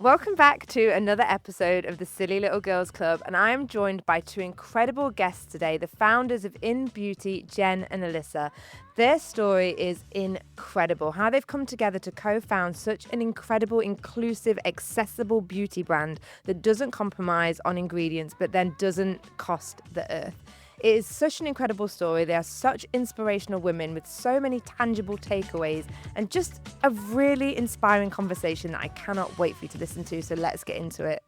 Welcome back to another episode of the Silly Little Girls Club, and I am joined by two incredible guests today, the founders of InnBeauty, Jen and Alisa. Their story is incredible, how they've come together to co-found such an incredible, inclusive, accessible beauty brand that doesn't compromise on ingredients, but then doesn't cost the earth. It is such an incredible story. They are such inspirational women with so many tangible takeaways and just a really inspiring conversation that I cannot wait for you to listen to. So let's get into it.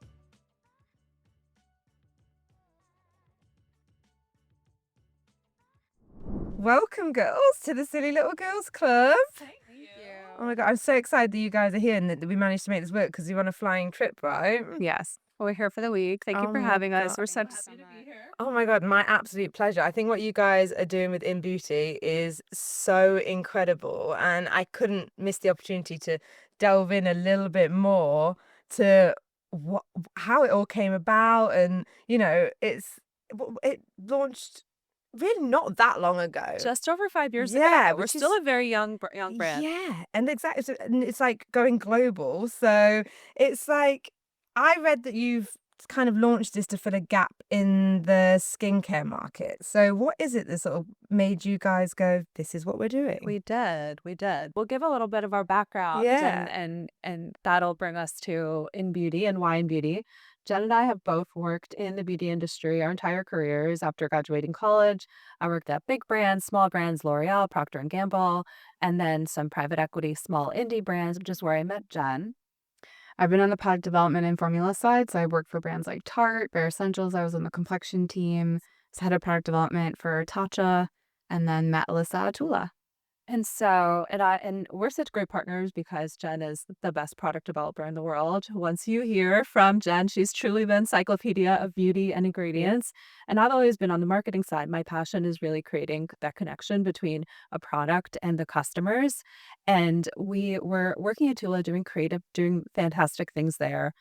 Welcome, girls, to the Silly Little Girls Club. Thank you. Oh my God, I'm so excited that you guys are here and that we managed to make this work because you're on a flying trip, right? Yes. We're here for the week. Thank you Oh for my having us. God. We're so happy to be here. Oh my God, my absolute pleasure. I think what you guys are doing with InnBeauty is so incredible, and I couldn't miss the opportunity to delve in a little bit more to how it all came about. And it launched really not that long ago. Just over 5 years Yeah, ago. We're which still is a very young brand. yeah, and exactly. And it's like going global. So it's like I read that you've kind of launched this to fill a gap in the skincare market. So what is it that sort of made you guys go, this is what we're doing? We did. We'll give a little bit of our background Yeah. and that'll bring us to InnBeauty and why InnBeauty. Jen and I have both worked in the beauty industry our entire careers. After graduating college, I worked at big brands, small brands, L'Oreal, Procter& and Gamble, and then some private equity, small indie brands, which is where I met Jen. I've been on the product development and formula side, so I worked for brands like Tarte, Bare Essentials. I was on the complexion team, was head of product development for Tatcha, and then met Alisa at Tula. And we're such great partners because Jen is the best product developer in the world. Once you hear from Jen, she's truly the encyclopedia of beauty and ingredients. And I've always been on the marketing side. My passion is really creating that connection between a product and the customers. And we were working at Tula doing creative, doing fantastic things there,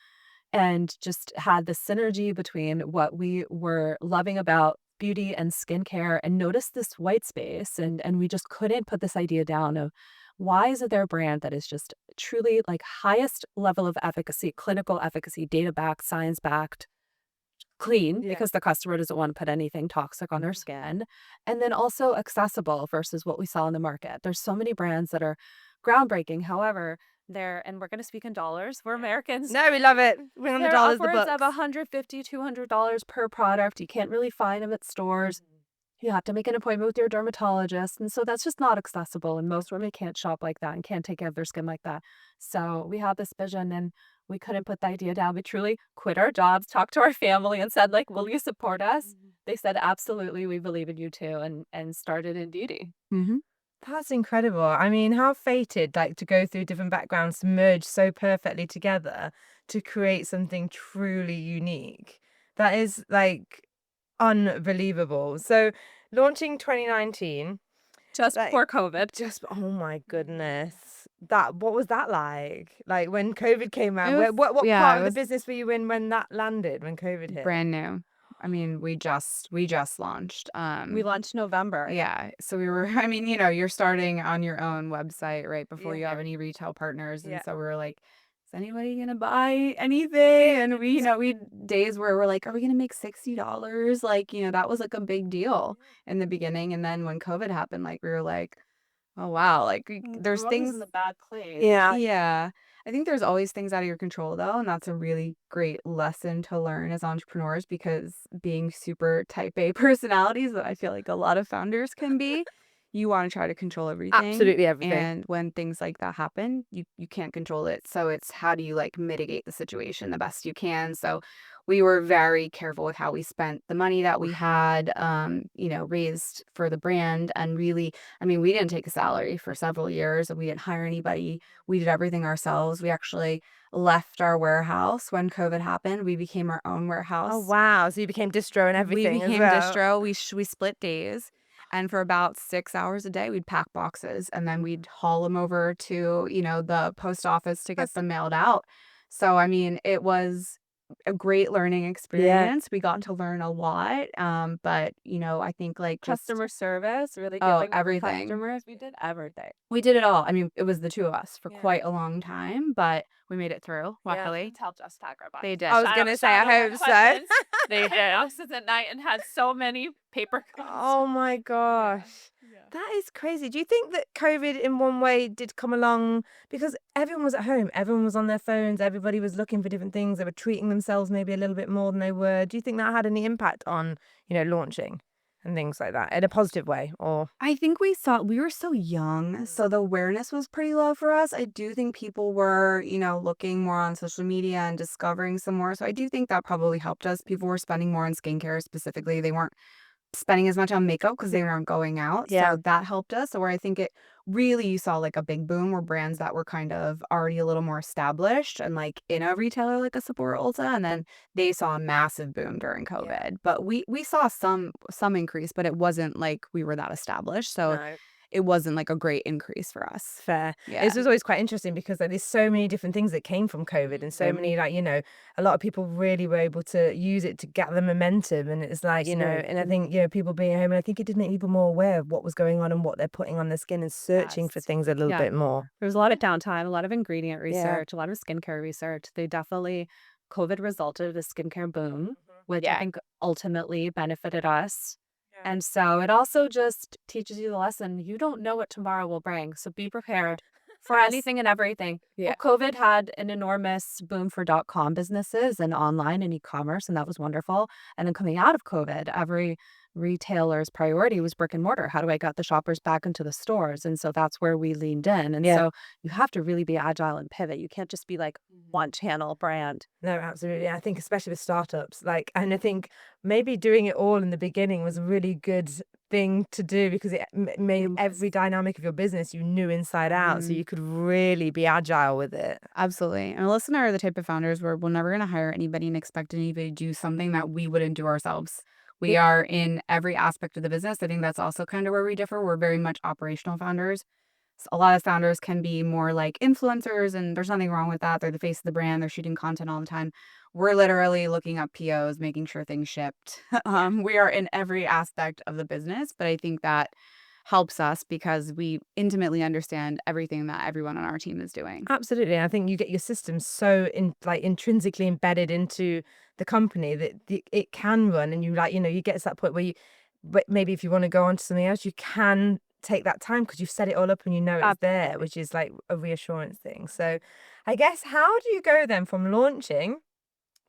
and just had the synergy between what we were loving about beauty and skincare and noticed this white space, and we just couldn't put this idea down of why is it their brand that is just truly like highest level of efficacy, clinical efficacy, data backed, science backed, clean, Yeah. because the customer doesn't want to put anything toxic on their skin, and then also accessible versus what we saw in the market. There's so many brands that are groundbreaking. However, and we're going to speak in dollars. We're Americans. No, we love it. We're on the They're dollars, the upwards books. of $150, $200 per product. You can't really find them at stores. You have to make an appointment with your dermatologist. And so that's just not accessible. And most women can't shop like that and can't take care of their skin like that. So we had this vision and we couldn't put the idea down. We truly quit our jobs, talked to our family and said, like, will you support us? They said, absolutely. We believe in you too. And started InnBeauty. That's incredible. I mean, how fated, like, to go through different backgrounds to merge so perfectly together to create something truly unique. That is like unbelievable. So, launching 2019, Just like, before COVID. oh my goodness. What was that like? Like when COVID came out, It was, what yeah, part it of the was business were you in when that landed, when COVID hit? brand new. I mean, we just launched. We launched November. Yeah. So we were, I mean, you're starting on your own website right before you Yeah. have any retail partners. And Yeah. so we were like, is anybody gonna buy anything? And we days where we're like, are we gonna make $60? Like, that was like a big deal in the beginning. And then when COVID happened, like we were like, oh wow, like there's The world things is in a bad place. Yeah. Yeah. I think there's always things out of your control though, and that's a really great lesson to learn as entrepreneurs because being super type A personalities that I feel like a lot of founders can be, you want to try to control everything. Absolutely everything. And when things like that happen, you can't control it. So it's how do you like mitigate the situation the best you can. So we were very careful with how we spent the money that we had raised for the brand, and really, I mean, we didn't take a salary for several years and we didn't hire anybody. We did everything ourselves. We actually left our warehouse when COVID happened. We became our own warehouse. Oh wow. So you became distro and everything. We became as well. distro. We split days. And for about 6 hours a day, we'd pack boxes and then we'd haul them over to, the post office to get them mailed out. So, I mean, it was a great learning Yeah. experience. We got to learn a lot. But I think like just Customer service, really oh, dealing with everything. customers. We did everything. We did it all. I mean, it was the two of us for Yeah. quite a long time, but we made it through, Yeah. luckily. Tell Just Tag our They button. did. I was gonna say, I hope so. They did offices at night and had so many paper cuts. Oh my gosh. Yeah. That is crazy. Do you think that COVID in one way did come along because everyone was at home, everyone was on their phones, everybody was looking for different things, they were treating themselves maybe a little bit more than they were. Do you think that had any impact on, launching and things like that in a positive way or I think we were so young, so the awareness was pretty low for us. I do think people were, looking more on social media and discovering some more. So I do think that probably helped us. People were spending more on skincare specifically. They weren't spending as much on makeup because they weren't going out. Yeah. So that helped us. So where I think it really you saw like a big boom were brands that were kind of already a little more established and like in a retailer like a Sephora Ulta. And then they saw a massive boom during COVID. But we saw some increase, but it wasn't like we were that established. So no? it wasn't like a great increase for us. Fair. Yeah. This was always quite interesting because there's so many different things that came from COVID and so many a lot of people really were able to use it to get the momentum and it's like, and I think, people being home and I think it did make people more aware of what was going on and what they're putting on their skin and searching for Yes. things a little Yeah. bit more. There was a lot of downtime, a lot of ingredient Yeah. research, a lot of skincare research. COVID resulted in a skincare boom, which I Yeah. think ultimately benefited us. Yeah. And so it also just teaches you the lesson you don't know what tomorrow will bring. So be prepared for anything and everything. Yeah. Well, COVID had an enormous boom for .com businesses and online and e-commerce, and that was wonderful. And then coming out of COVID, every retailer's priority was brick and mortar. How do I get the shoppers back into the stores? And so that's where we leaned in. And Yeah. so you have to really be agile and pivot. You can't just be like one channel brand. No, absolutely. I think especially with startups, and I think maybe doing it all in the beginning was a really good thing to do because it made every dynamic of your business you knew inside out, so you could really be agile with it. Absolutely. And Alyssa and I are the type of founders where we're never going to hire anybody and expect anybody to do something that we wouldn't do ourselves. We are in every aspect of the business. I think that's also kind of where we differ. We're very much operational founders. So a lot of founders can be more like influencers, and there's nothing wrong with that. They're the face of the brand. They're shooting content all the time. We're literally looking up POs, making sure things shipped. We are in every aspect of the business, but I think that helps us because we intimately understand everything that everyone on our team is doing. Absolutely. I think you get your systems so intrinsically embedded into the company that it can run and you get to that point where but maybe if you want to go on to something else, you can take that time because you've set it all up and it's there, which is like a reassurance thing. So I guess how do you go then from launching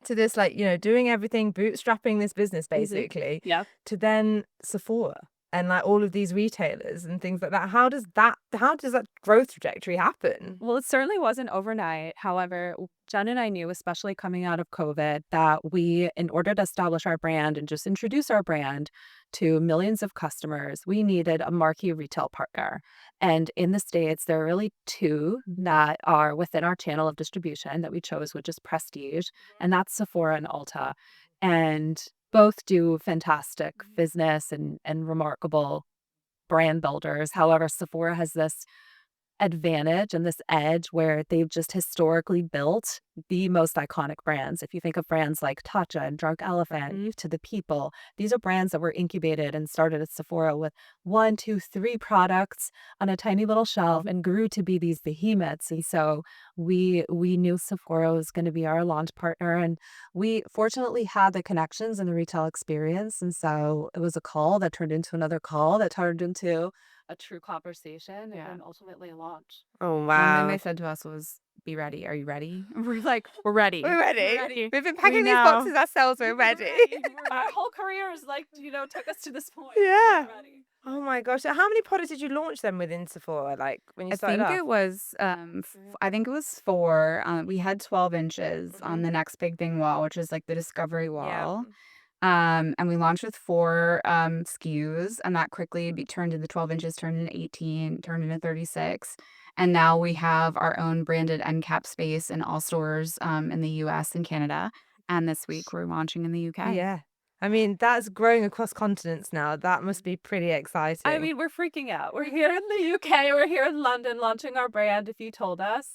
to this, doing everything, bootstrapping this business basically, Yeah. to then Sephora? And all of these retailers and things like that. How does that growth trajectory happen? Well, it certainly wasn't overnight. However, Jen and I knew, especially coming out of COVID, that in order to establish our brand and just introduce our brand to millions of customers, we needed a marquee retail partner. And in the States, there are really two that are within our channel of distribution that we chose, which is Prestige, and that's Sephora and Ulta. And both do fantastic business and remarkable brand builders. However, Sephora has this advantage and this edge where they've just historically built the most iconic brands. If you think of brands like Tatcha and Drunk Elephant, To the People, these are brands that were incubated and started at Sephora with 1, 2, 3 products on a tiny little shelf and grew to be these behemoths. And so we knew Sephora was going to be our launch partner, and we fortunately had the connections and the retail experience. And so it was a call that turned into another call that turned into a true conversation and ultimately a launch. Oh, One wow. thing they said to us was, "Be ready. Are you ready?" We're like, "We're ready. We're ready. We're ready. We've been packing We these know." boxes ourselves. We're ready. Our whole career is took us to this point. Yeah. We're ready. Oh my gosh. So how many products did you launch then within Sephora, when you I started think off? it was I think it was 4. We had 12 inches on the next big thing wall, which is like the discovery wall. And we launched with 4 SKUs, and that quickly turned into 12 inches, turned into 18, turned into 36. And now we have our own branded end cap space in all stores in the US and Canada. And this week we're launching in the UK. Yeah. I mean, that's growing across continents now. That must be pretty exciting. I mean, we're freaking out. We're here in the UK. We're here in London launching our brand. If you told us,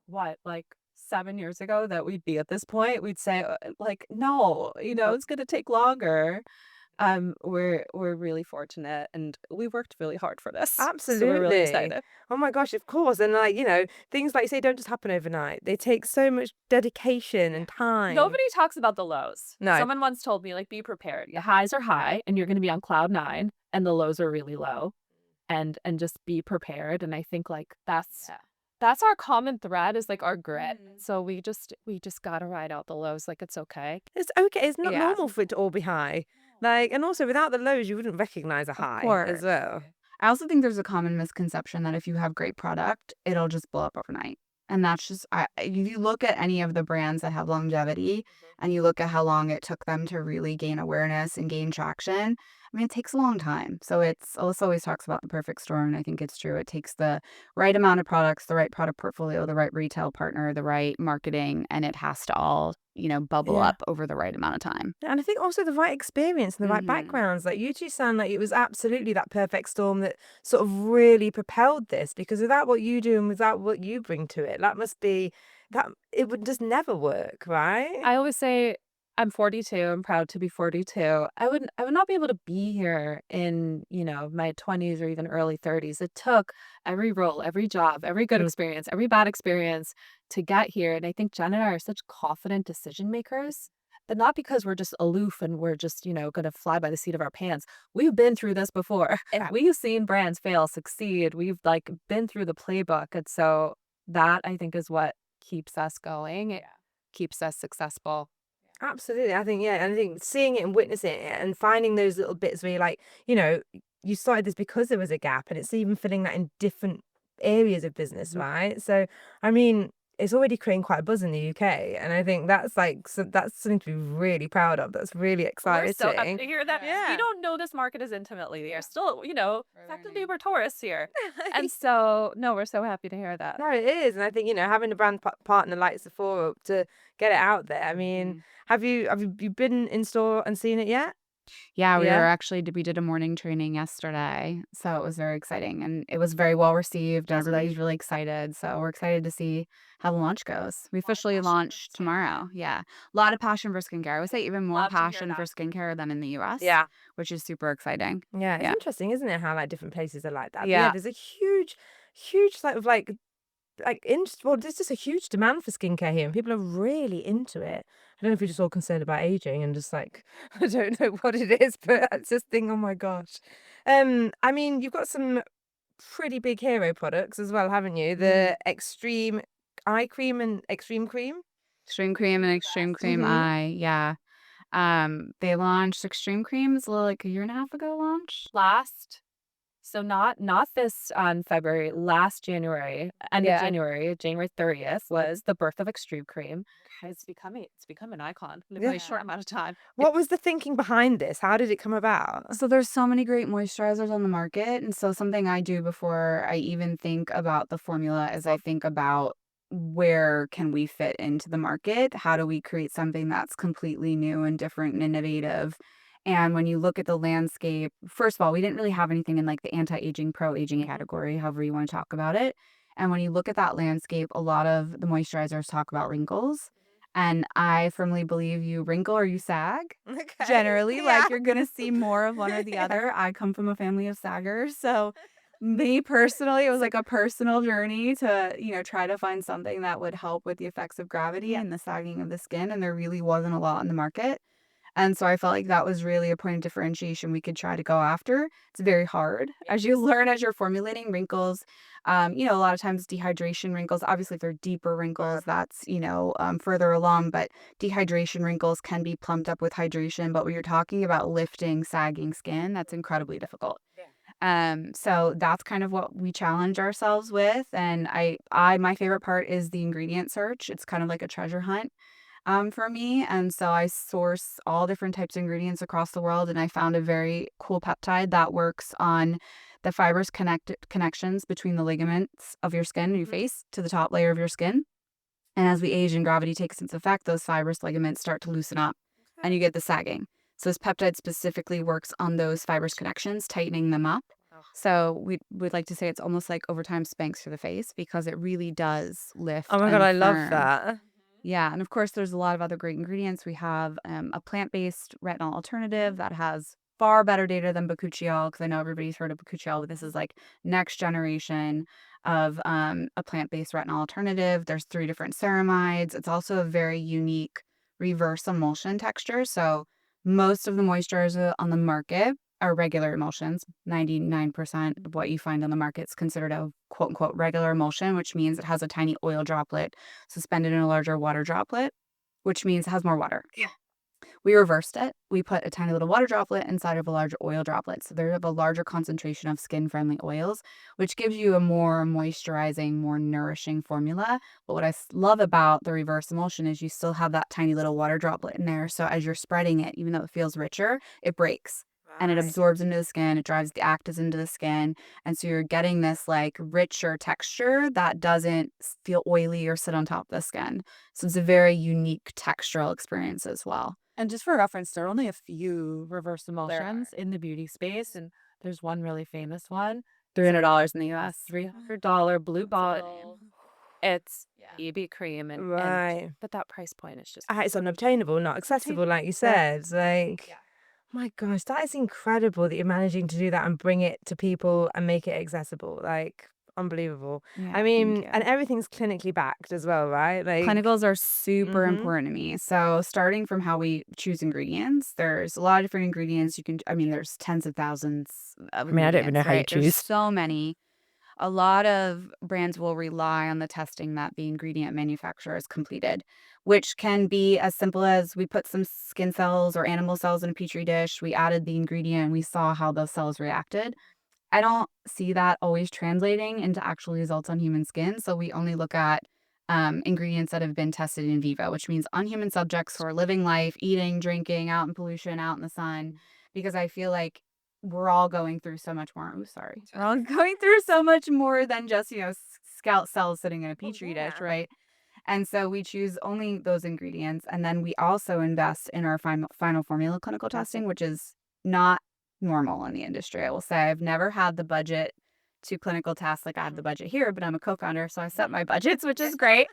what, like 7 years ago that we'd be at this point, we'd say, like, no, it's going to take longer. We're really fortunate, and we worked really hard for this. So we're really Absolutely. excited. Oh my gosh, of course. And like, things like you say don't just happen overnight. They take so much dedication and time. Nobody talks about the lows. No. Someone once told me, like, be prepared. The highs are high, and you're going to be on cloud 9, and the lows are really low, and just be prepared. And I think like that's our common thread, is like our grit. So we just gotta ride out the lows. Like, it's okay. It's okay. It's not Yeah. normal for it to all be high. Like, and also without the lows, you wouldn't recognize a high as course. well. I also think there's a common misconception that if you have great product, it'll just blow up overnight. And that's just, if you look at any of the brands that have longevity and you look at how long it took them to really gain awareness and gain traction, I mean, it takes a long time. So Alyssa always talks about the perfect storm, and I think it's true. It takes the right amount of products, the right product portfolio, the right retail partner, the right marketing, and it has to all, bubble Yeah. up over the right amount of time. And I think also the right experience and the right Mhm. backgrounds. Like you two sound like it was absolutely that perfect storm that sort of really propelled this, because without what you do and without what you bring to it, that must be that it would just never work, right? I always say I'm 42. I'm proud to be 42. I would not be able to be here in, my 20s or even early 30s. It took every role, every job, every good experience, every bad experience to get here. And I think Jen and I are such confident decision makers, but not because we're just aloof and we're just, going to fly by the seat of our pants. We've been through this before. Yeah. We've seen brands fail, succeed. We've like been through the playbook. And so that, I think, is what keeps us going. It keeps us successful. Absolutely. I think, yeah. And I think seeing it and witnessing it and finding those little bits where you're like, you started this because there was a gap, and it's even filling that in different areas of business, right? So, I mean, it's already creating quite a buzz in the UK. And I think that's like, so that's something to be really proud of. That's really exciting. We're so happy to hear that. Yeah. We don't know this market as intimately. We are still, effectively learning. we're tourists here. And so, no, we're so happy to hear that. No, it is. And I think, having a brand partner like Sephora to get it out there. I mean, have you been in store and seen it yet? Yeah, Yeah. we did a morning training yesterday, so it was very exciting, and it was very well received. Everybody's really excited, so we're excited to see how the launch goes. We officially launch tomorrow. Yeah, a lot of passion for skincare. I would say even more Love to hear passion for that. skincare than in the US. Yeah. Which is super exciting. Yeah, it's Yeah. interesting, isn't it, how like different places are like that? But yeah, Yeah. there's a huge sort of there's just a huge demand for skincare here, and people are really into it. I don't know if you're just all concerned about aging and just like I don't know what it is, but I just think, oh my gosh. I mean, you've got some pretty big hero products as well, haven't you? The Extreme Eye Cream and Extreme Cream. Extreme Cream and Extreme Cream Mhm. Eye. Yeah. They launched Extreme Creams like a year and a half ago So not this on February, last January, end of Yeah. January 30th was the birth of Extreme Cream. It's become an icon in a very short amount of time. What was the thinking behind this? How did it come about? So there's so many great moisturizers on the market. And so something I do before I even think about the formula is I think about where can we fit into the market? How do we create something that's completely new and different and innovative? And when you look at the landscape, first of all, we didn't really have anything in like the anti-aging, pro-aging category, however you want to talk about it. And when you look at that landscape, a lot of the moisturizers talk about wrinkles. And I firmly believe you wrinkle or you sag. Okay. Generally, Yeah. like you're gonna see more of one or the other. I come from a family of saggers, so me personally, it was like a personal journey to, try to find something that would help with the effects of gravity and the sagging of the skin, and there really wasn't a lot on the market. And so I felt like that was really a point of differentiation we could try to go after. It's very hard. As you learn as you're formulating wrinkles, a lot of times dehydration wrinkles, obviously if they're deeper wrinkles, that's, further along, but dehydration wrinkles can be plumped up with hydration. But when you're talking about lifting, sagging skin, that's incredibly difficult. So that's kind of what we challenge ourselves with. And my favorite part is the ingredient search. It's kind of like a treasure hunt for me. And so I source all different types of ingredients across the world. And I found a very cool peptide that works on the fibrous connections between the ligaments of your skin and your face to the top layer of your skin. And as we age and gravity takes its effect, those fibrous ligaments start to loosen up and you get the sagging. So this peptide specifically works on those fibrous connections, tightening them up. So we'd like to say it's almost like over time Spanx for the face because it really does lift Oh my God, and I love firm. that. Yeah, and of course, there's a lot of other great ingredients. We have a plant-based retinol alternative that has far better data than bakuchiol, because I know everybody's heard of bakuchiol, but this is like next generation of a plant-based retinol alternative. There's 3 different ceramides. It's also a very unique reverse emulsion texture. So most of the moisturizer on the market are regular emulsions. 99% of what you find on the market is considered a quote unquote regular emulsion, which means it has a tiny oil droplet suspended in a larger water droplet, which means it has more water. Yeah. We reversed it. We put a tiny little water droplet inside of a larger oil droplet. So they have a larger concentration of skin-friendly oils, which gives you a more moisturizing, more nourishing formula. But what I love about the reverse emulsion is you still have that tiny little water droplet in there. So as you're spreading it, even though it feels richer, it breaks. And it Right. absorbs into the skin. It drives the actives into the skin. And so you're getting this like richer texture that doesn't feel oily or sit on top of the skin. So it's a very unique textural experience as well. And just for reference, there are only a few reverse There emulsions in the beauty space, and there's one really famous one. $300 in the US. $300 blue bottle. It's BB cream and Right. but that price point is just It's unobtainable, not accessible, like you said. Like, my gosh, that is incredible that you're managing to do that and bring it to people and make it accessible. Like, unbelievable. Yeah, I thank mean, you. and everything's clinically backed as well, right? Like, Clinicals are super Mhm. important to me. So starting from how we choose ingredients, there's a lot of different ingredients. There's tens of thousands of I mean, I don't even know ingredients, how you right? There's choose. so many. A lot of brands will rely on the testing that the ingredient manufacturer has completed, which can be as simple as we put some skin cells or animal cells in a petri dish, we added the ingredient, and we saw how those cells reacted. I don't see that always translating into actual results on human skin. So we only look at ingredients that have been tested in vivo, which means on human subjects who are living life, eating, drinking, out in pollution, out in the sun, because I feel like we're all going through so much more. Oh, sorry. We're all going through so much more than just, scout cells sitting in a petri dish, yeah. right? And so we choose only those ingredients. And then we also invest in our final formula clinical testing, which is not normal in the industry. I will say I've never had the budget to clinical test like I have the budget here, but I'm a co-founder, so I set my budgets, which is great.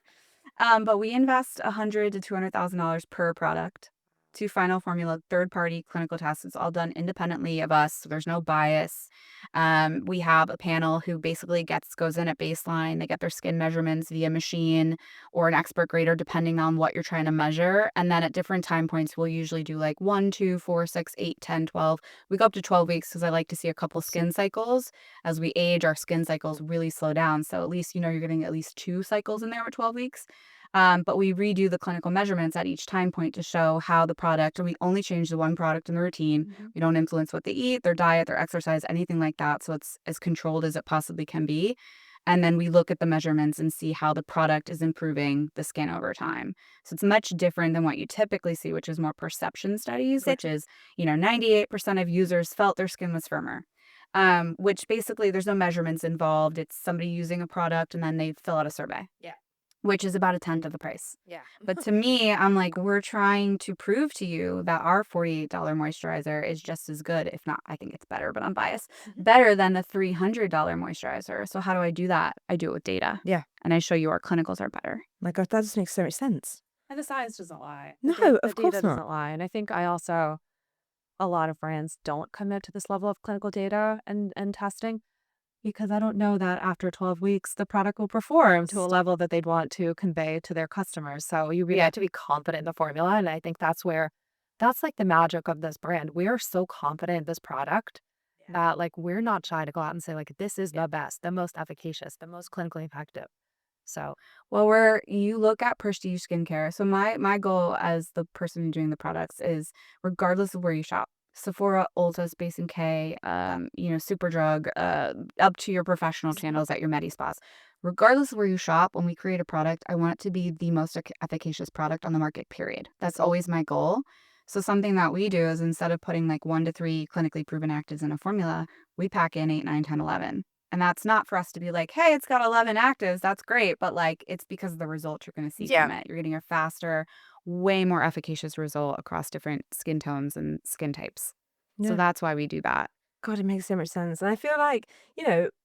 But we invest $100,000 to $200,000 per product to final formula third-party clinical tests. It's all done independently of us. So there's no bias. We have a panel who basically goes in at baseline. They get their skin measurements via machine or an expert grader, depending on what you're trying to measure. And then at different time points, we'll usually do like 1, 2, 4, 6, 8, 10, 12. We go up to 12 weeks because I like to see a couple skin cycles. As we age, our skin cycles really slow down. So at least, you're getting at least 2 cycles in there with 12 weeks. But we redo the clinical measurements at each time point to show how the product, or we only change the one product in the routine. We don't influence what they eat, their diet, their exercise, anything like that. So it's as controlled as it possibly can be. And then we look at the measurements and see how the product is improving the skin over time. So it's much different than what you typically see, which is more perception studies, which is, 98% of users felt their skin was firmer. Which basically there's no measurements involved. It's somebody using a product and then they fill out a survey. Yeah. Which is about a tenth of the price. Yeah. But to me, I'm like, we're trying to prove to you that our $48 moisturizer is just as good, if not, I think it's better, but I'm biased, better than the $300 moisturizer. So how do I do that? I do it with data. Yeah. And I show you our clinicals are better. My God, that just makes so much sense. And the science doesn't lie. No, The of course data not. doesn't lie. And I think a lot of brands don't commit to this level of clinical data and testing because I don't know that after 12 weeks, the product will perform to a level that they'd want to convey to their customers. So you really have to be confident in the formula. And I think that's like the magic of this brand. We are so confident in this product that like, we're not shy to go out and say like, this is the best, the most efficacious, the most clinically effective. So, Well, you look at prestige skincare. So my goal as the person doing the products is regardless of where you shop. Sephora, Ulta, Space and K, Superdrug, up to your professional channels at your Medi spas. Regardless of where you shop, when we create a product, I want it to be the most efficacious product on the market, period. That's always my goal. So something that we do is instead of putting like 1 to 3 clinically proven actives in a formula, we pack in 8, 9, 10, 11. And that's not for us to be like, hey, it's got 11 actives. That's great. But like, it's because of the results you're going to see from it. You're getting a faster, way more efficacious result across different skin tones and skin types. Yeah. So that's why we do that. God, it makes so much sense. And I feel like,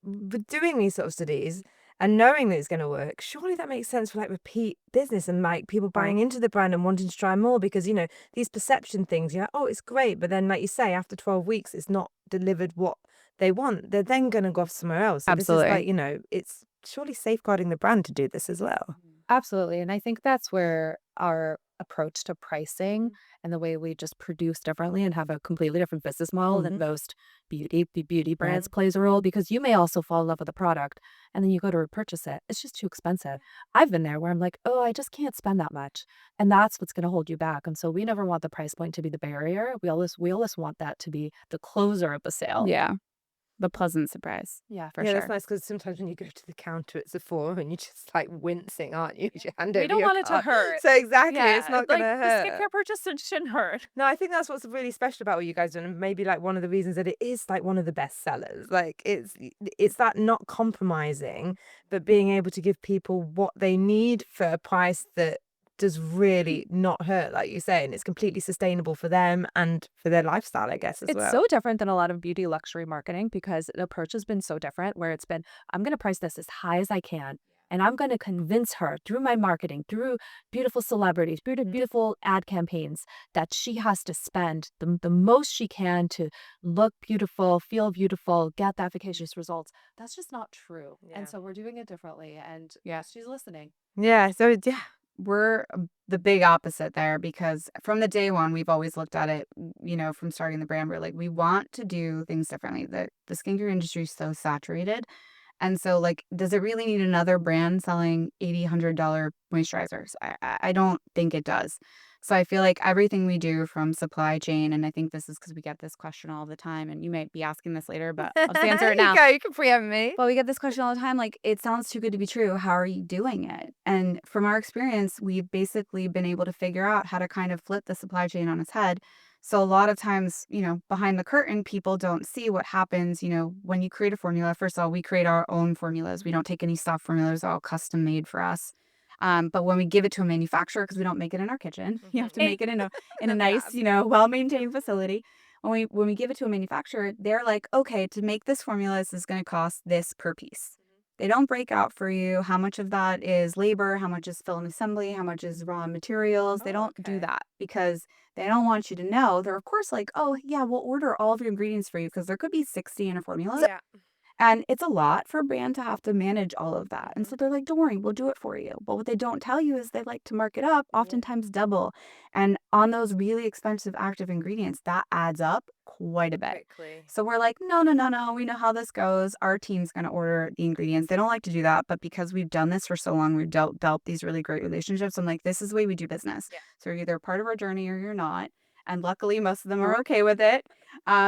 with doing these sort of studies and knowing that it's going to work, surely that makes sense for like repeat business and like people buying into the brand and wanting to try more because, these perception things, you're like, oh, it's great. But then, like you say, after 12 weeks, it's not delivered what they want. They're then going to go off somewhere else. So this is like, it's surely safeguarding the brand to do this as well. Absolutely. And I think that's where our approach to pricing and the way we just produce differently and have a completely different business model than most beauty brands plays a role, because you may also fall in love with a product and then you go to repurchase it. It's just too expensive. I've been there where I'm like, oh, I just can't spend that much. And that's what's going to hold you back. And so we never want the price point to be the barrier. We always want that to be the closer of the sale. Yeah. The pleasant surprise. Yeah, for Yeah, sure. that's nice because sometimes when you go to the counter at Sephora and you're just like wincing, aren't you? With your hand We over don't your want it to cart. hurt. So exactly, it's not going to hurt. The skincare purchase shouldn't hurt. No, I think that's what's really special about what you guys do, and maybe like one of the reasons that it is like one of the best sellers. Like it's that not compromising, but being able to give people what they need for a price that does really not hurt, like you say, and it's completely sustainable for them and for their lifestyle, I guess, as well. It's so different than a lot of beauty luxury marketing because the approach has been so different, where it's been, I'm going to price this as high as I can. And I'm going to convince her through my marketing, through beautiful celebrities, beautiful ad campaigns, that she has to spend the most she can to look beautiful, feel beautiful, get the efficacious results. That's just not true. Yeah. And so we're doing it differently. And she's listening. Yeah, so yeah. We're the big opposite there, because from the day one, we've always looked at it, from starting the brand, we're like, we want to do things differently. The skincare industry is so saturated. And so, like, does it really need another brand selling $80, $100 moisturizers? I don't think it does. So I feel like everything we do from supply chain, and I think this is because we get this question all the time, and you might be asking this later, but I'll just answer it now. You can preempt me. But we get this question all the time, like, it sounds too good to be true. How are you doing it? And from our experience, we've basically been able to figure out how to kind of flip the supply chain on its head. So a lot of times, behind the curtain, people don't see what happens, when you create a formula. First of all, we create our own formulas. We don't take any stock formulas, all custom made for us. But when we give it to a manufacturer, because we don't make it in our kitchen, you have to make it in a nice, well-maintained facility. When we give it to a manufacturer, they're like, okay, to make this formula, this is going to cost this per piece. They don't break out for you how much of that is labor, how much is film assembly, how much is raw materials. They don't do that because they don't want you to know. They're, of course, like, oh, yeah, we'll order all of your ingredients for you, because there could be 60 in a formula. Yeah. And it's a lot for a brand to have to manage all of that. And so they're like, don't worry, we'll do it for you. But what they don't tell you is they like to mark it up, oftentimes double. And on those really expensive active ingredients, that adds up quite a bit. Quickly. So we're like, no, we know how this goes. Our team's going to order the ingredients. They don't like to do that. But because we've done this for so long, we've developed these really great relationships. I'm like, this is the way we do business. Yeah. So you're either part of our journey or you're not. And luckily, most of them are okay with it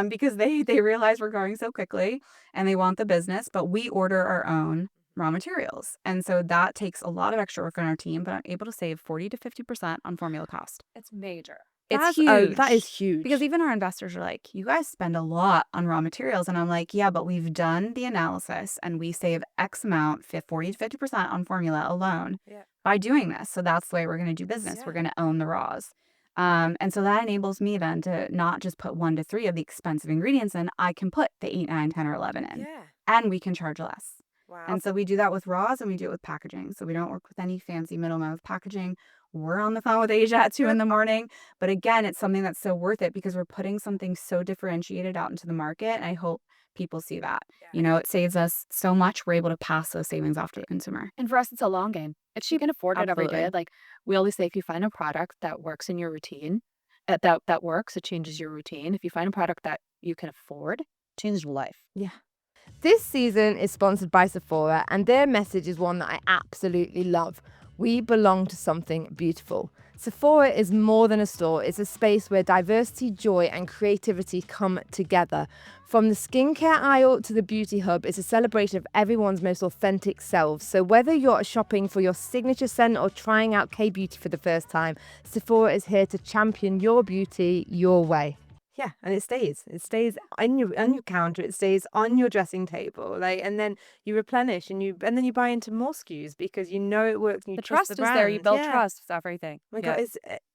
because they realize we're growing so quickly and they want the business. But we order our own raw materials. And so that takes a lot of extra work on our team, but I'm able to save 40 to 50% on formula cost. It's major. It's huge. That is huge. Because even our investors are like, you guys spend a lot on raw materials. And I'm like, yeah, but we've done the analysis and we save X amount, 40 to 50% on formula alone by doing this. So that's the way we're going to do business. Yeah. We're going to own the raws. And so that enables me then to not just put 1 to 3 of the expensive ingredients in. I can put the 8, 9, 10, or 11 in. Yeah. And we can charge less. Wow. And so we do that with raws and we do it with packaging. So we don't work with any fancy middleman with packaging. We're on the phone with Asia at 2 a.m. But again, it's something that's so worth it because we're putting something so differentiated out into the market. And I hope people see that. Yeah. It saves us so much. We're able to pass those savings off to the consumer. And for us, it's a long game. If she can afford it every day, Absolutely. like we always say, if you find a product that works in your routine, that works, it changes your routine. If you find a product that you can afford, it changes your life. Yeah. This season is sponsored by Sephora, and their message is one that I absolutely love. We belong to something beautiful. Sephora is more than a store. It's a space where diversity, joy, and creativity come together. From the skincare aisle to the beauty hub, it's a celebration of everyone's most authentic selves. So whether you're shopping for your signature scent or trying out K-beauty for the first time, Sephora is here to champion your beauty your way. Yeah, and it stays on your counter. It stays on your dressing table, and then you replenish and then you buy into more SKUs because you know it works. And you The trust trust the is there. You brand. build Yeah. trust. It's everything. Oh my God,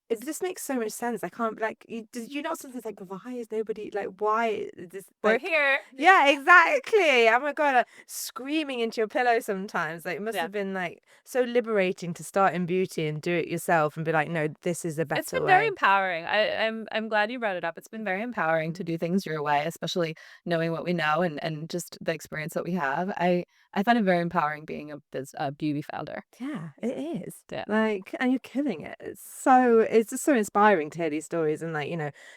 it just makes so much sense. I can't like did you not sometimes like why is nobody like why is this We're like here. yeah, exactly. Oh my God, like, screaming into your pillow sometimes. Like, it must Yeah. have been like so liberating to start in beauty and do it yourself and be like, no, this is a It's better been very way. empowering. I'm glad you brought it up. It's been very empowering to do things your way, especially knowing what we know and just the experience that we have. I find it very empowering being a beauty founder. Yeah, it is. Yeah. Like, and you're killing it. It's just so inspiring to hear these stories and like,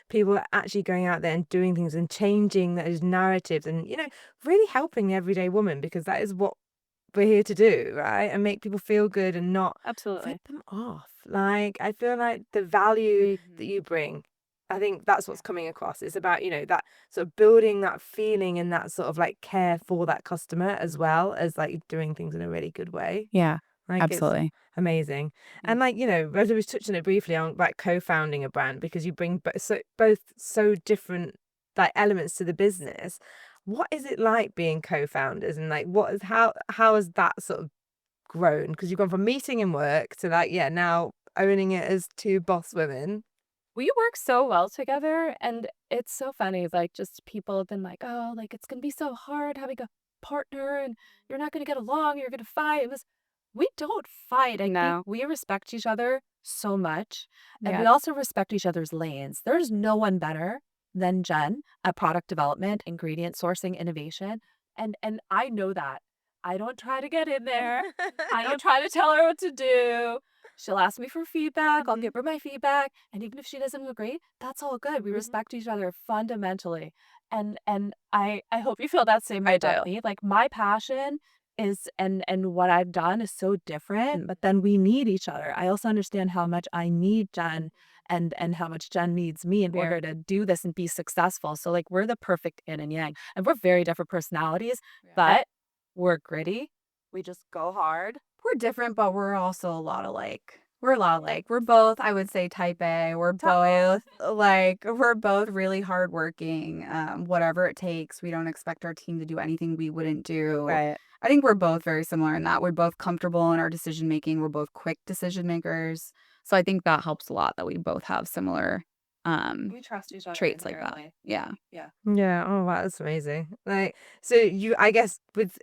people actually going out there and doing things and changing those narratives and, really helping the everyday woman because that is what we're here to do, right? And make people feel good and not Absolutely. rip them off. Like, I feel like the value that you bring, I think that's what's coming across. It's about, that sort of building that feeling and that sort of like care for that customer as well as like doing things in a really good way. Yeah. Like Absolutely. it's amazing. And like, Rosa was touching it briefly on like co-founding a brand because you bring both so different like elements to the business. What is it like being co-founders and like how has that sort of grown? Because you've gone from meeting in work to like, now owning it as two boss women. We work so well together, and it's so funny. Like, just people have been like, "Oh, like it's gonna be so hard having a partner, and you're not gonna get along. You're gonna fight." We don't fight. I think we respect each other so much, and we also respect each other's lanes. There's no one better than Jen at product development, ingredient sourcing, innovation, and I know that. I don't try to get in there. I don't try to tell her what to do. She'll ask me for feedback. I'll give her my feedback. And even if she doesn't agree, that's all good. We respect each other fundamentally. And I hope you feel that same way about me. Like my passion is and what I've done is so different, but then we need each other. I also understand how much I need Jen and how much Jen needs me in order to do this and be successful. So like we're the perfect yin and yang. And we're very different personalities, but we're gritty. We just go hard. We're different, but we're also a lot alike. We're a lot alike. We're both, I would say, type A. We're both really hardworking. Whatever it takes. We don't expect our team to do anything we wouldn't do. Right. I think we're both very similar in that. We're both comfortable in our decision making. We're both quick decision makers. So I think that helps a lot that we both have similar We trust each other traits like that. Yeah. Yeah. Oh wow, that's amazing. Like so I guess with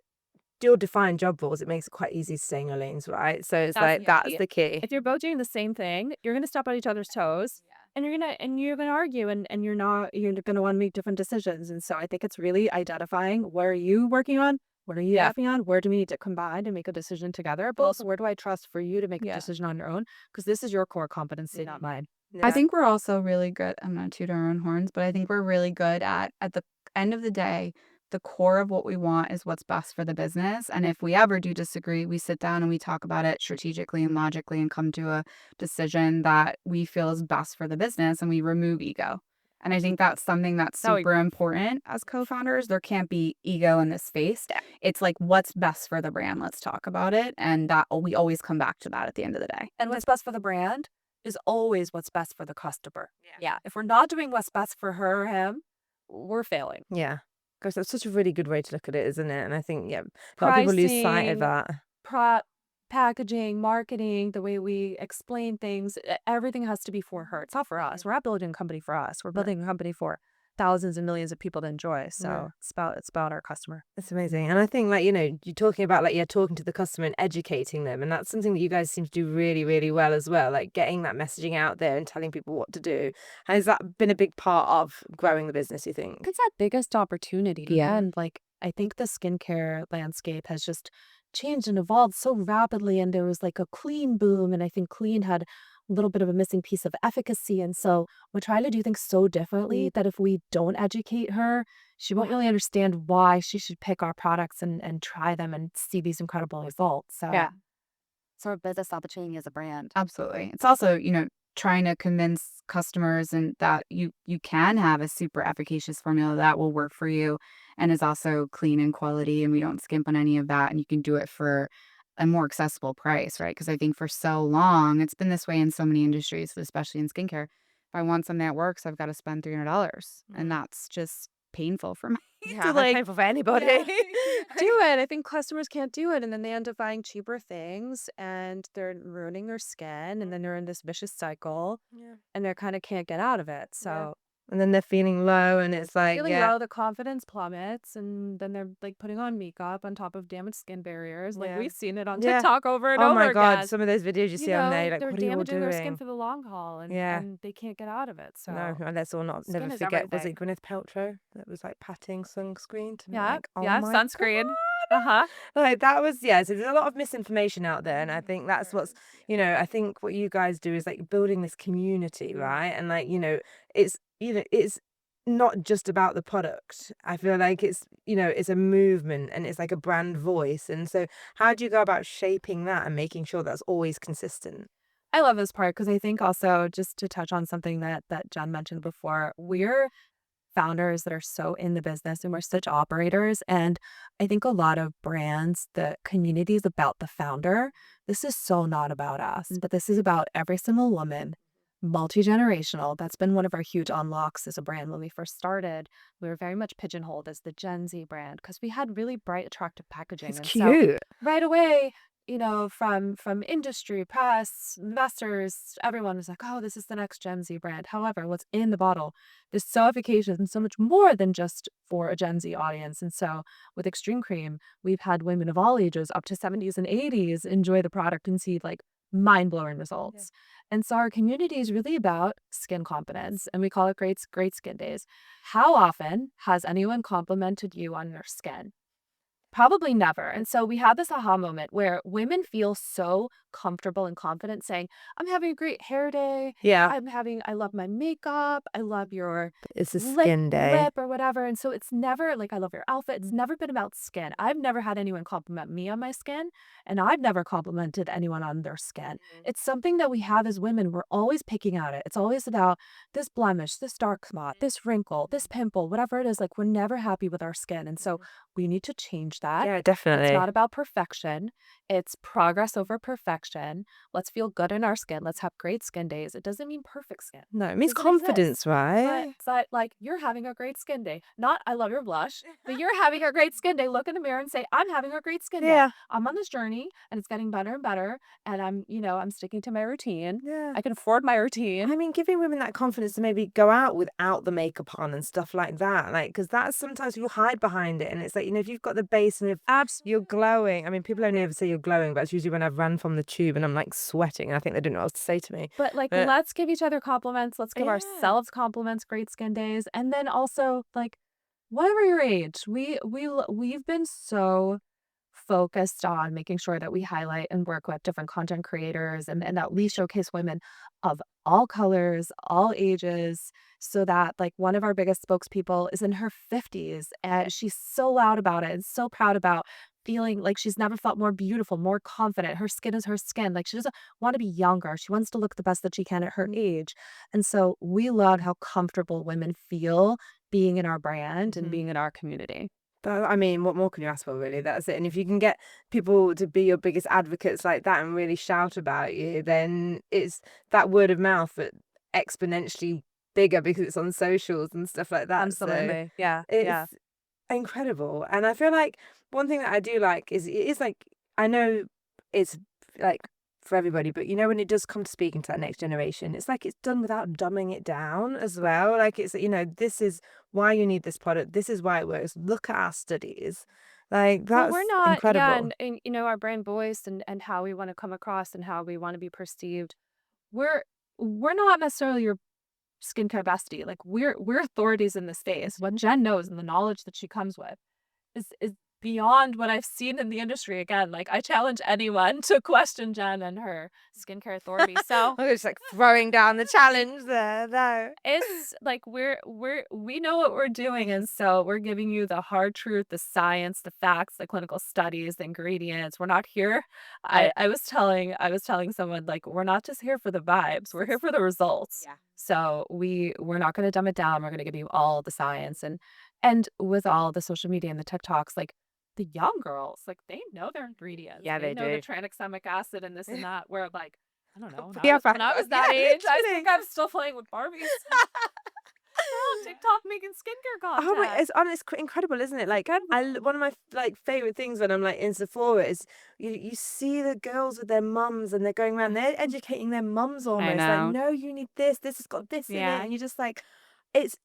your defined job roles, it makes it quite easy to stay in your lanes, right? So it's like that's the key. If you're both doing the same thing, you're gonna step on each other's toes. And you're gonna argue and you're gonna want to make different decisions. And so I think it's really identifying where are you working on? What are you working on? Where do we need to combine to make a decision together? But also where do I trust for you to make a decision on your own? Because this is your core competency, not mine. I think we're also really good. I'm not tooting our own horns, but I think we're really good at the end of the day, the core of what we want is what's best for the business. And if we ever do disagree, we sit down and we talk about it strategically and logically and come to a decision that we feel is best for the business and we remove ego. And I think that's something that's super important as co-founders. There can't be ego in this space. It's like, what's best for the brand? Let's talk about it. And that we always come back to that at the end of the day. And what's best for the brand is always what's best for the customer. Yeah. If we're not doing what's best for her or him, we're failing. Yeah. Gosh, that's such a really good way to look at it, isn't it? And I think, a lot of people lose sight of that. Packaging, marketing, the way we explain things, everything has to be for her. It's not for us. We're not building a company for us. We're building a company for thousands and millions of people to enjoy. So it's about our customer. It's amazing. And I think like, you're talking about like, talking to the customer and educating them. And that's something that you guys seem to do really, really well as well. Like getting that messaging out there and telling people what to do. Has that been a big part of growing the business, you think? It's that biggest opportunity. Yeah. And like, I think the skincare landscape has just changed and evolved so rapidly. And there was like a clean boom. And I think clean had a little bit of a missing piece of efficacy. And so we're trying to do things so differently that if we don't educate her, she won't really understand why she should pick our products and try them and see these incredible results. So Yeah. It's our business opportunity as a brand. Absolutely. It's also, trying to convince customers and that you can have a super efficacious formula that will work for you and is also clean and quality and we don't skimp on any of that and you can do it for a more accessible price, right? Because I think for so long, it's been this way in so many industries, especially in skincare. If I want something that works, I've got to spend $300 and that's just painful for my Yeah, to I'm like painful for anybody. do it. I think customers can't do it, and then they end up buying cheaper things, and they're ruining their skin, and then they're in this vicious cycle, Yeah. and they kind of can't get out of it. Yeah. So And then they're feeling low, and it's like, feeling yeah, low, the confidence plummets, and then they're like putting on makeup on top of damaged skin barriers. Like yeah, we've seen it on yeah. TikTok over and Oh over my God, again. some of those videos you see on there, you're like, They're what are you all damaging their skin doing? for the long haul, and Yeah. they can't get out of it. No, So and let's all not never skin is forget, was it everything. Gwyneth Paltrow that was like patting sunscreen to me? Yeah, Like, oh yeah, my sunscreen. God. Like that was, yeah, so there's a lot of misinformation out there. And I think that's what's, I think what you guys do is like building this community, right? And like, it's not just about the product. I feel like it's a movement and it's like a brand voice. And so how do you go about shaping that and making sure that's always consistent? I love this part because I think also just to touch on something that Jen mentioned before, we're founders that are so in the business and we're such operators. And I think a lot of brands, the community is about the founder. This is so not about us, but this is about every single woman, multi-generational. That's been one of our huge unlocks as a brand. When we first started, we were very much pigeonholed as the Gen Z brand because we had really bright, attractive packaging. It's And so cute. right away, from industry, press, investors, everyone was like, oh, this is the next Gen Z brand. However, what's in the bottle, there's so efficacious and so much more than just for a Gen Z audience. And so with Extreme Cream, we've had women of all ages up to 70s and 80s enjoy the product and see like mind-blowing results. And so our community is really about skin confidence, and we call it great skin days. How often has anyone complimented you on your skin? Probably never. And so we had this aha moment where women feel so comfortable and confident saying, I'm having a great hair day. Yeah. I love my makeup. I love your It's a skin day. lip or whatever. And so it's never like, I love your outfit. It's never been about skin. I've never had anyone compliment me on my skin, and I've never complimented anyone on their skin. It's something that we have as women. We're always picking at it. It's always about this blemish, this dark spot, this wrinkle, this pimple, whatever it is. Like we're never happy with our skin. And so we need to change that. Yeah, It's definitely. not about perfection. It's progress over perfection. Let's feel good in our skin. Let's have great skin days. It doesn't mean perfect skin. No, it means Doesn't confidence, exist. right? But like you're having a great skin day. Not I love your blush, but you're having a great skin day. Look in the mirror and say, I'm having a great skin day. Yeah. I'm on this journey and it's getting better and better. And I'm sticking to my routine. Yeah. I can afford my routine. I mean, giving women that confidence to maybe go out without the makeup on and stuff like that. Like, because that's sometimes people hide behind it. And it's like, if you've got the base and if you're glowing, I mean, people only ever say you're glowing, but it's usually when I've run from the tube and I'm like sweating. And I think they don't know what else to say to me. But like, let's give each other compliments. Let's give Yeah. ourselves compliments. Great skin days. And then also like, whatever your age, we've been so focused on making sure that we highlight and work with different content creators and that we showcase women of all colors, all ages, so that like one of our biggest spokespeople is in her 50s and she's so loud about it and so proud about feeling like she's never felt more beautiful, more confident. Her skin is her skin. Like she doesn't want to be younger. She wants to look the best that she can at her age. And so we love how comfortable women feel being in our brand and being in our community. But I mean, what more can you ask for, really? That's it. And if you can get people to be your biggest advocates like that and really shout about you, then it's that word of mouth that exponentially bigger because it's on socials and stuff like that. Absolutely. So Yeah. it's incredible. And I feel like one thing that I do like is it is like, I know it's like for everybody, but when it does come to speaking to that next generation, it's like it's done without dumbing it down as well. Like it's, this is why you need this product. This is why it works. Look at our studies. Like that's We're not, incredible. and our brand voice and how we want to come across and how we want to be perceived. We're not necessarily your skincare bestie. Like we're authorities in the space. What Jen knows and the knowledge that she comes with is beyond what I've seen in the industry. Again, like I challenge anyone to question Jen and her skincare authority. So I'm just like throwing down the challenge there, though. it's like we know what we're doing, and so we're giving you the hard truth, the science, the facts, the clinical studies, the ingredients. We're not here. I was telling someone like we're not just here for the vibes. We're here for the results. Yeah. So we're not going to dumb it down. We're going to give you all the science and with all the social media and the TikToks, like the young girls, like they know their ingredients. Yeah, they know do. the tranexamic acid and this and that. Where like I don't know. Yeah, When I was that yeah, age, I literally. think I'm still playing with Barbies. on TikTok making skincare content. Oh my, it's incredible, isn't it? Like, one of my like favorite things when I'm like in Sephora is you see the girls with their mums and they're going around, they're educating their mums almost. Like, know. no, you need this. This has got this in it, Yeah. and you're just like, it's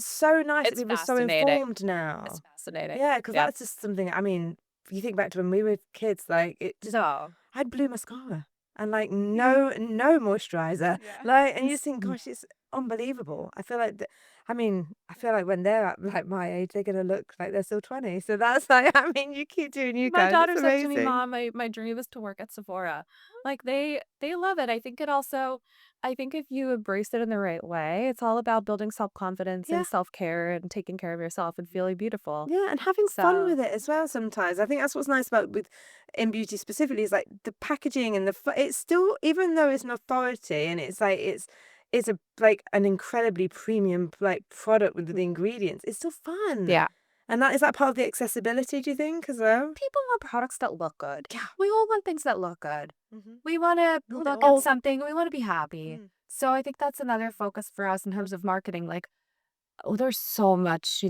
so nice that It's people are so fascinating. informed now. It's fascinating. Yeah, because Yep. that's just something. I mean, you think back to when we were kids, like it just, I had blue mascara and like no moisturizer, like, and you just think, gosh, it's unbelievable. I feel like I feel like when they're at like my age, they're gonna look like they're still 20. So that's like, I mean, you keep doing you My guys. daughter It's said to me, amazing. Mom, my dream is to work at Sephora. Like they love it. I think if you embrace it in the right way, it's all about building self-confidence Yeah. and self-care and taking care of yourself and feeling beautiful. Yeah, and having fun So- with it as well sometimes. I think that's what's nice about with InnBeauty specifically is like the packaging and it's still, even though it's an authority and it's like it's a like an incredibly premium like product with the ingredients, it's still fun. Yeah. And is that part of the accessibility, do you think, as well? People want products that look good. Yeah. We all want things that look good. Mm-hmm. We want to We want look it all. at something. We want to be happy. Mm. So I think that's another focus for us in terms of marketing. Like, there's so much,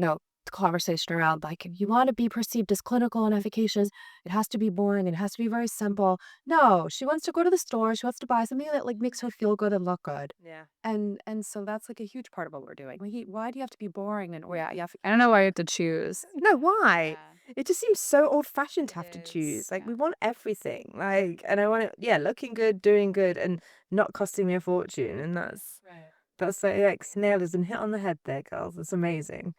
conversation around like if you want to be perceived as clinical and efficacious, it has to be boring and it has to be very simple. No, she wants to go to the store. She wants to buy something that like makes her feel good and look good. Yeah. And so that's like a huge part of what we're doing. Why do you have to be boring? And I don't know why you have to choose. No, why? It just seems so old-fashioned to have to is, choose. Like, yeah. we want everything. Like, and I want it, looking good, doing good, and not costing me a fortune. And that's like nailed us and hit on the head there, girls. It's amazing.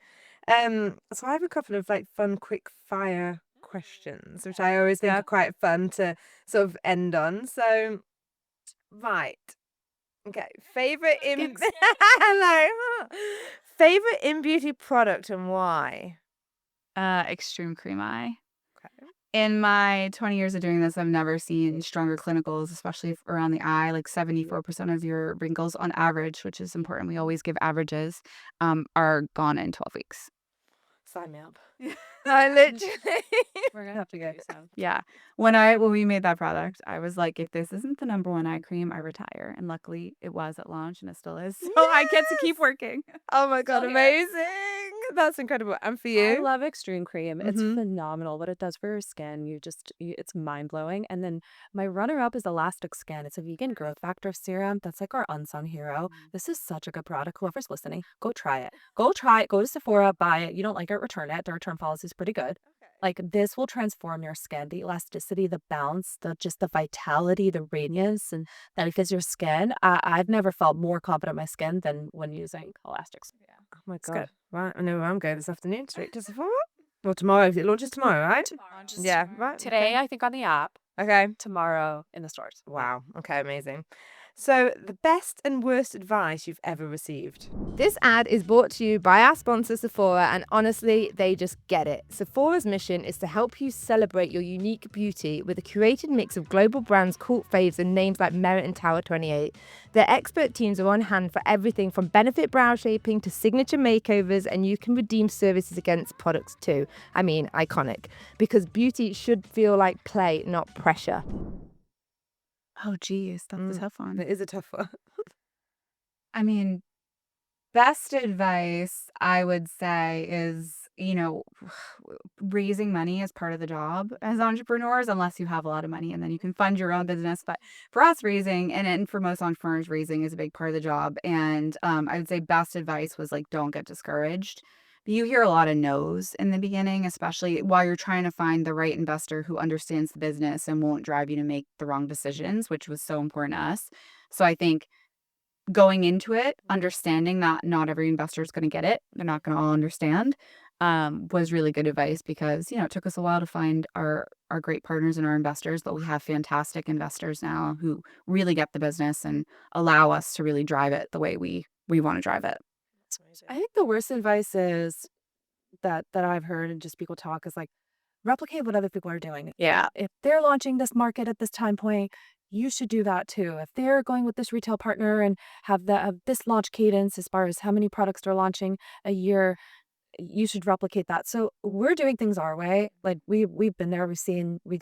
So I have a couple of like fun, quick fire questions, which I always think are quite fun to sort of end on. So, right. Okay. Favorite favorite InnBeauty product and why? Extreme cream eye. Okay. In my 20 years of doing this, I've never seen stronger clinicals, especially around the eye. Like 74% of your wrinkles on average, which is important. We always give averages, are gone in 12 weeks. Sign me up. I literally. We're gonna have to get you some. Yeah. When we made that product, I was like, if this isn't the #1 eye cream, I retire. And luckily it was at launch and it still is. So I get to keep working. Oh my God, Still here. amazing. That's incredible. And for you? I love extreme cream. It's Mhm. phenomenal what it does for your skin. It's mind blowing. And then my runner up is Elastic Skin. It's a vegan growth factor serum. That's like our unsung hero. This is such a good product. Whoever's listening, go try it. Go try it. Go to Sephora, buy it. You don't like it, return it. The return policy is pretty good. Like this will transform your skin. The elasticity, the bounce, the vitality, the radiance, and that it gives your skin. I've never felt more confident in my skin than when using Elastic Skin. Oh my It's God. good. Right. I know where I'm going this afternoon. Straight to Sephora. Or tomorrow. It launches tomorrow, right? Yeah. Right. Today, I think on the app. Okay. Tomorrow in the stores. Wow. Okay, amazing. So, the best and worst advice you've ever received. This ad is brought to you by our sponsor, Sephora, and honestly, they just get it. Sephora's mission is to help you celebrate your unique beauty with a curated mix of global brands, cult faves, and names like Merit and Tower 28. Their expert teams are on hand for everything from benefit brow shaping to signature makeovers, and you can redeem services against products too. I mean, iconic. Because beauty should feel like play, not pressure. Oh, geez. That's a tough one. It is a tough one. I mean, best advice I would say is, raising money is part of the job as entrepreneurs, unless you have a lot of money and then you can fund your own business. But for us, and for most entrepreneurs, raising is a big part of the job. And I would say best advice was like, don't get discouraged. You hear a lot of no's in the beginning, especially while you're trying to find the right investor who understands the business and won't drive you to make the wrong decisions, which was so important to us. So I think going into it, understanding that not every investor is going to get it, they're not going to all understand, was really good advice because, it took us a while to find our great partners and our investors, but we have fantastic investors now who really get the business and allow us to really drive it the way we want to drive it. I think the worst advice is that I've heard and just people talk is like replicate what other people are doing. Yeah. If they're launching this market at this time point, you should do that too. If they're going with this retail partner and have this launch cadence as far as how many products they're launching a year, you should replicate that. So we're doing things our way. Like we've been there. We've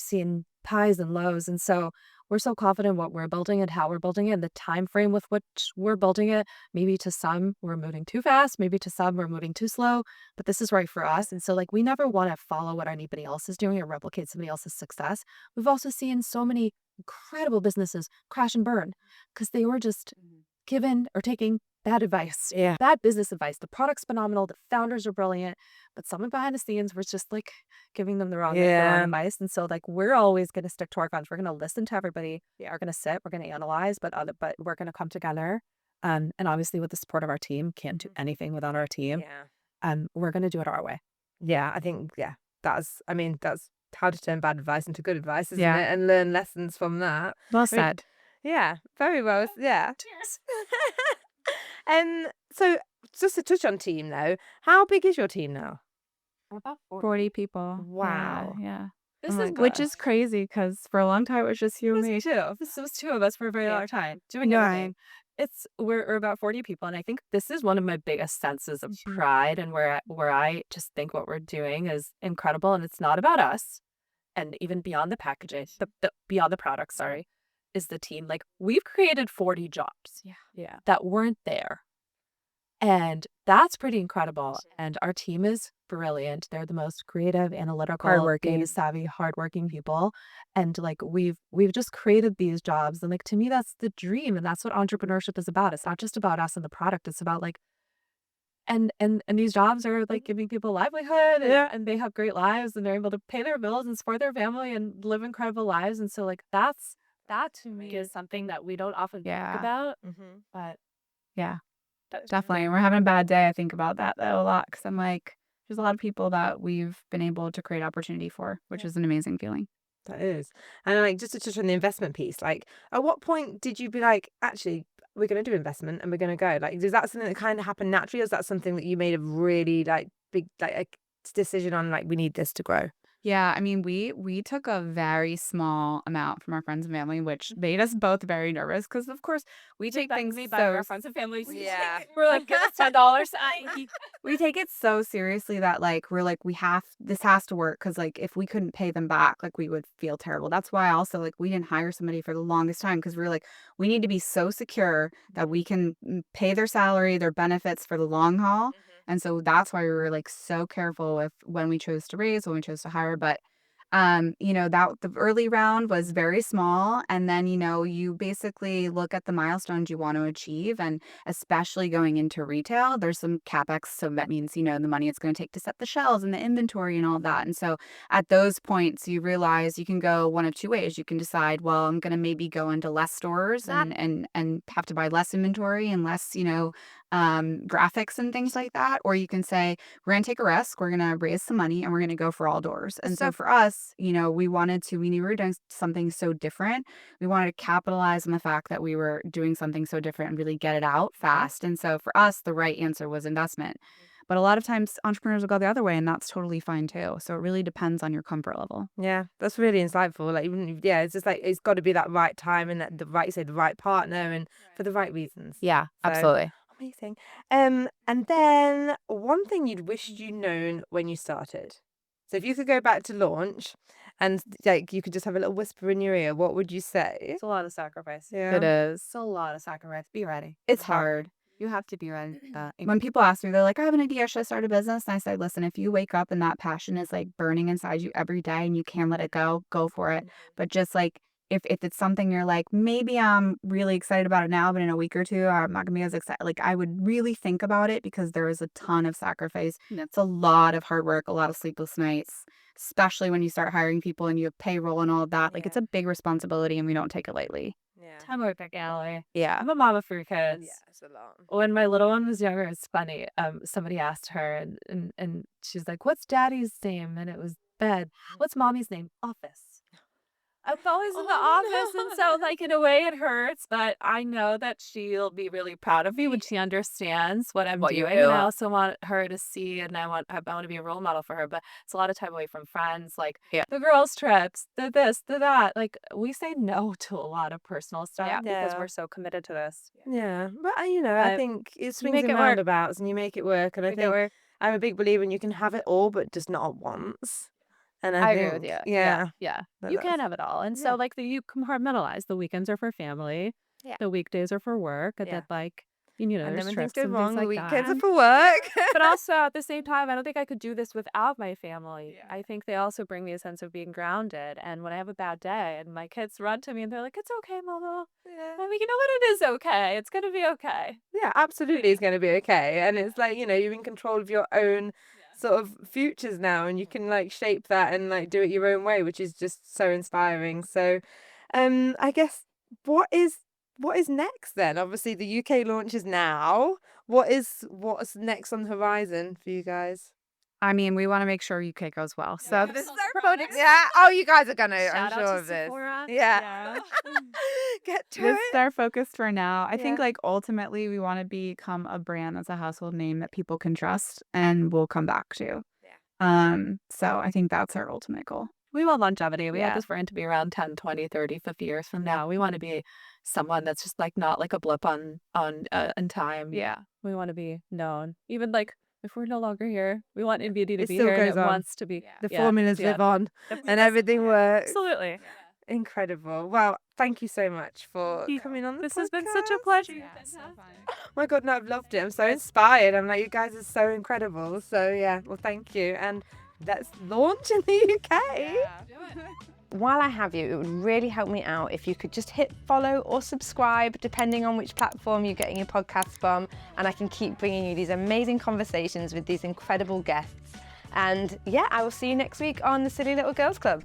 seen highs and lows, and so we're so confident in what we're building and how we're building it and the time frame with which we're building it. Maybe to some we're moving too fast, maybe to some we're moving too slow, but this is right for us. And so like we never want to follow what anybody else is doing or replicate somebody else's success. We've also seen so many incredible businesses crash and burn because they were just given or taking bad advice, Yeah. bad business advice. The product's phenomenal, the founders are brilliant, but someone behind the scenes was just like giving them the wrong advice. And so like we're always going to stick to our guns. We're going to listen to everybody. We are going to sit. We're going to analyze, but we're going to come together. And obviously with the support of our team, can't do anything without our team. We're going to do it our way. Yeah, I think that's how to turn bad advice into good advice, isn't Yeah. it? And learn lessons from that. Well I mean, said. yeah, very well. Yeah. Cheers. So just to touch on team though, how big is your team now? About 40 people. Wow. Yeah. This my is God. Which is crazy because for a long time it was just you and me. This was two of us for a very Yeah. long time doing everything. We're about 40 people, and I think this is one of my biggest senses of pride, and where I just think what we're doing is incredible, and it's not about us, and even beyond the packaging, beyond the product, sorry, is the team. Like we've created 40 jobs, that weren't there, and that's pretty incredible. And our team is brilliant. They're the most creative, analytical, Hardworking. data savvy, hardworking people. And like we've just created these jobs. And like to me, that's the dream. And that's what entrepreneurship is about. It's not just about us and the product. It's about like and these jobs are like giving people livelihood and they have great lives and they're able to pay their bills and support their family and live incredible lives. And so like that to me is something that we don't often think about. But Yeah. that is Definitely. And we're having a bad day. I think about that though a lot because I'm like, there's a lot of people that we've been able to create opportunity for, which is an amazing feeling. That is. And like just to touch on the investment piece, like at what point did you be like, actually, we're going to do investment and we're going to go? Like, is that something that kind of happened naturally, or is that something that you made a really like big like a decision on, like we need this to grow? Yeah, I mean, we took a very small amount from our friends and family, which made us both very nervous because, of course, we take things our friends and family. Yeah. We're like, give us $10. we take it so seriously that like we're like this has to work because like if we couldn't pay them back, like we would feel terrible. That's why also like we didn't hire somebody for the longest time because we were like we need to be so secure that we can pay their salary, their benefits for the long haul. And so that's why we were like so careful with when we chose to raise, when we chose to hire. But that the early round was very small. And then, you basically look at the milestones you want to achieve. And especially going into retail, there's some CapEx. So that means, the money it's going to take to set the shelves and the inventory and all that. And so at those points, you realize you can go one of two ways. You can decide, well, I'm going to maybe go into less stores and have to buy less inventory and less, graphics and things like that. Or you can say, we're going to take a risk. We're going to raise some money and we're going to go for all doors. And so for us, we knew we were doing something so different. We wanted to capitalize on the fact that we were doing something so different and really get it out fast. And so for us, the right answer was investment. But a lot of times entrepreneurs will go the other way and that's totally fine too. So it really depends on your comfort level. Yeah, that's really insightful. Like, it's just like it's got to be that right time and the right partner and for the right reasons. Yeah, So, absolutely. amazing. And then one thing you'd wished you'd known when you started. So if you could go back to launch and like you could just have a little whisper in your ear, what would you say? It's a lot of sacrifice. Yeah. It is. It's a lot of sacrifice. Be ready. It's hard. You have to be ready. When people ask me, they're like, I have an idea, should I start a business? And I say, listen, if you wake up and that passion is like burning inside you every day and you can't let it go for it. But just like, if it's something you're like, maybe I'm really excited about it now, but in a week or two, I'm not gonna be as excited. Like I would really think about it because there is a ton of sacrifice. It's a lot of hard work, a lot of sleepless nights, especially when you start hiring people and you have payroll and all of that. Like it's a big responsibility and we don't take it lightly. Yeah. Time away back alley. Yeah. I'm a mama for kids. Yeah, it's a lot. When my little one was younger, it's funny. Somebody asked her and she's like, "What's daddy's name?" And it was bed. "What's mommy's name?" Office. I'm always in the office, and so like in a way it hurts, but I know that she'll be really proud of me when she understands what I'm doing. And I also want her to see, and I want to be a role model for her. But it's a lot of time away from friends, like the girls' trips, the this, the that. Like we say no to a lot of personal stuff because we're so committed to this. Yeah, but I think it swings make and it work. roundabouts, and you make it work. And I think Make it work. I'm a big believer in you can have it all, but just not at once. And I think, agree with you. Yeah. Yeah. But You that's- can't have it all. And Yeah. so like you compartmentalize. The weekends are for family. Yeah. The weekdays are for work. And Yeah. then like, you know, And then there's when things trips go and wrong, things the like weekends that. are for work. But also at the same time, I don't think I could do this without my family. Yeah. I think they also bring me a sense of being grounded. And when I have a bad day and my kids run to me and they're like, "It's okay, Mama." Yeah. I'm like, you know what? It is okay. It's going to be okay. Yeah, absolutely, it's going to be okay. And it's like, you're in control of your own sort of futures now, and you can like shape that and like do it your own way, which is just so inspiring. So, I guess what is next then? Obviously, the UK launches now. What's next on the horizon for you guys? I mean, we want to make sure UK goes well. So This is Yeah. Oh, you guys are gonna. I'm Shout sure out to of this. Sephora. Yeah. Get to this it. is our focus for now. I think Yeah. like ultimately we want to become a brand that's a household name that people can trust and will come back to. Yeah. So I think that's our ultimate goal. We want longevity. We Yeah. want this brand to be around 10, 20, 30, 50 years from now. We want to be someone that's just like not like a blip in time. Yeah. We want to be known. Even like if we're no longer here, we want InnBeauty to It be still here and goes it on. wants to be. The Yeah, formulas yeah. live on, Yep. and everything works. Absolutely. Incredible. Well, thank you so much for You- coming on the This has been such a podcast. pleasure. Oh my God, no, I've loved it. I'm so inspired. I'm like, you guys are so incredible. So yeah, well, thank you. And let's launch in the UK. While I have you, it would really help me out if you could just hit follow or subscribe, depending on which platform you're getting your podcast from. And I can keep bringing you these amazing conversations with these incredible guests. And yeah, I will see you next week on the Silly Little Girls Club.